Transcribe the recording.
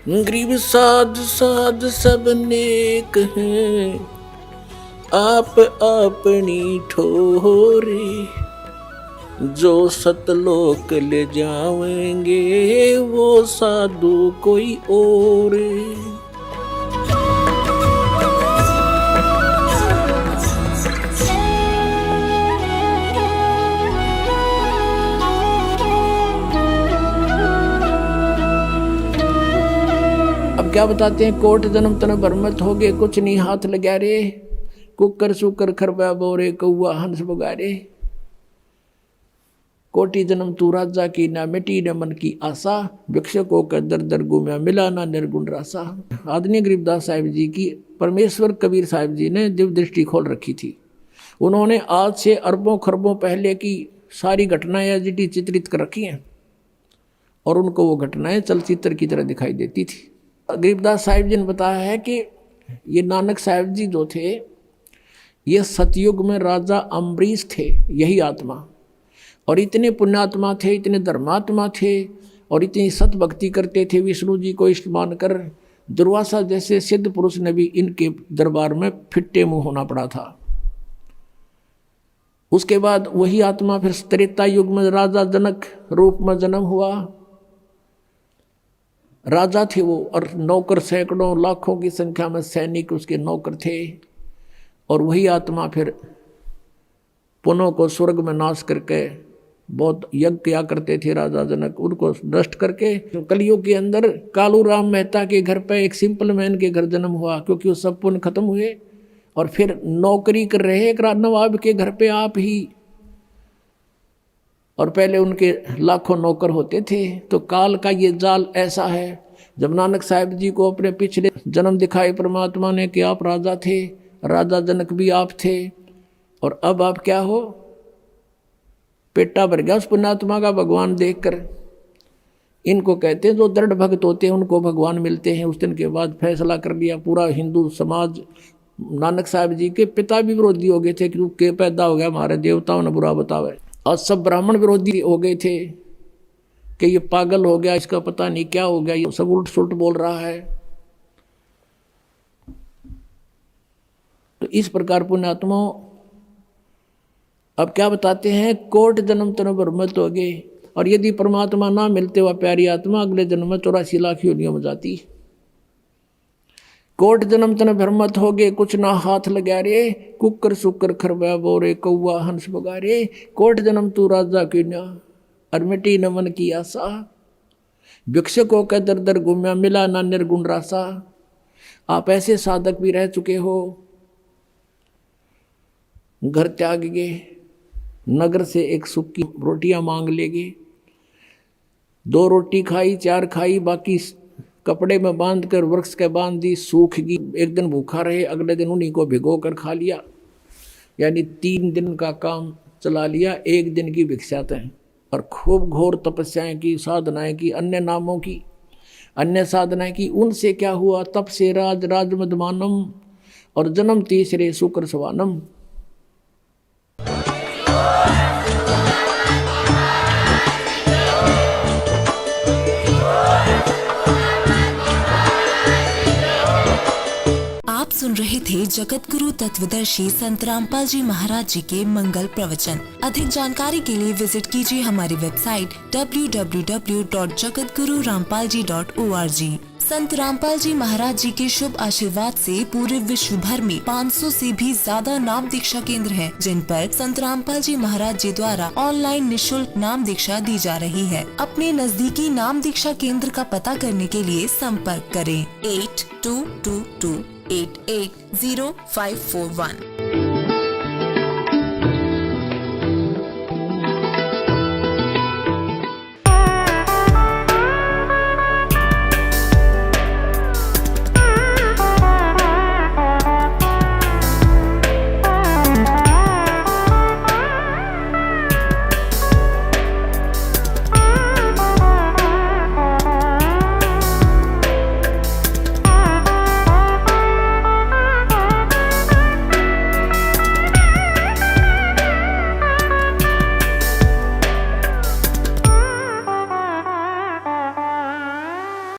गरीब साध साध सब नेक हैं, आप अपनी ठोरे, जो सतलोक ले जाएंगे वो साधु कोई और। अब क्या बताते हैं, कोट जन्म तन भरमत हो गए, कुछ नहीं हाथ लगा रे, कुकर सुकर खरबा बोरे, कौआ हंस बगारे। कोटि जन्म तू राजा की, ना मिटी न मन की आशा, भिक्षकों का दर दर घूमया, मिला ना निर्गुण रासा। आदरणीय गरीबदास साहिब जी की परमेश्वर कबीर साहिब जी ने दिव्य दृष्टि खोल रखी थी। उन्होंने आज से अरबों खरबों पहले की सारी घटनाएं एजिटी चित्रित कर रखी हैं और उनको वो घटनाएं चलचित्र की तरह दिखाई देती थी। गरीबदास साहिब जी ने बताया है कि ये नानक साहिब जी जो थे, ये सतयुग में राजा अम्बरीश थे, यही आत्मा, और इतने पुण्यात्मा थे, इतने धर्मात्मा थे और इतनी सत भक्ति करते थे, विष्णु जी को इष्ट मानकर दुर्वासा जैसे सिद्ध पुरुष ने भी इनके दरबार में फिट्टे मुंह होना पड़ा था। उसके बाद वही आत्मा फिर त्रेता युग में राजा जनक रूप में जन्म हुआ। राजा थे वो, और नौकर सैकड़ों लाखों की संख्या में सैनिक उसके नौकर थे। और वही आत्मा फिर पुनों को स्वर्ग में नाश करके बहुत यज्ञ किया करते थे राजा जनक, उनको नष्ट करके तो कलयुग के अंदर कालू राम मेहता के घर पे एक सिंपल मैन के घर जन्म हुआ, क्योंकि वो सब पुण्य खत्म हुए। और फिर नौकरी कर रहे एक नवाब के घर पे आप ही, और पहले उनके लाखों नौकर होते थे। तो काल का ये जाल ऐसा है, जब नानक साहिब जी को अपने पिछले जन्म दिखाए परमात्मा ने कि आप राजा थे, राजा जनक भी आप थे, और अब आप क्या हो, पेटा भर गया उस पुण्यात्मा का भगवान देखकर। इनको कहते हैं जो दृढ़ भक्त होते हैं उनको भगवान मिलते हैं। उस दिन के बाद फैसला कर लिया पूरा हिंदू समाज। नानक साहिब जी के पिता भी विरोधी हो गए थे कि के पैदा हो गया हमारे देवताओं ने बुरा बतावे, और सब ब्राह्मण विरोधी हो गए थे कि ये पागल हो गया, इसका पता नहीं क्या हो गया, ये सब उल्ट सुल्ट बोल रहा है। तो इस प्रकार पुण्यात्मा अब क्या बताते हैं, कोट जन्म तन भरमत हो गए, और यदि परमात्मा ना मिलते हुआ प्यारी आत्मा अगले जन्म में 84 लाख योनियों में जाती। कोट जन्म तन भरमत हो गए, कुछ ना हाथ लगा रे, कुकर सुकर खरबा बोरे, कौआ हंस बगारे। कोट जन्म तू राजा की ना, और मिटी न मन की आशा, भिक्षकों का दर दर घूमया, मिला ना निर्गुण रासा। आप ऐसे साधक भी रह चुके हो, घर त्याग गए, नगर से एक सूखी रोटियां मांग लेगे, 2 रोटी खाई 4 खाई, बाकी कपड़े में बांध कर वृक्ष के बांध दी, सूख गई। एक दिन भूखा रहे, अगले दिन उन्हीं को भिगो कर खा लिया, यानी 3 दिन का काम चला लिया, 1 दिन की भिक्षा तय। और खूब घोर तपस्याएं की, साधनाएं की, अन्य नामों की, अन्य साधनाएं की। उनसे क्या हुआ, तप से राज राज मदमानम, और जन्म तीसरे शुक्र सवानम। आप सुन रहे थे जगत गुरु तत्वदर्शी संत रामपाल जी महाराज जी के मंगल प्रवचन। अधिक जानकारी के लिए विजिट कीजिए हमारी वेबसाइट www.jagatgururampalji.org। संत रामपाल जी महाराज जी के शुभ आशीर्वाद से पूरे विश्व भर में 500 से भी ज्यादा नाम दीक्षा केंद्र हैं, जिन पर संत रामपाल जी महाराज जी द्वारा ऑनलाइन निशुल्क नाम दीक्षा दी जा रही है। अपने नजदीकी नाम दीक्षा केंद्र का पता करने के लिए संपर्क करें 8222880541।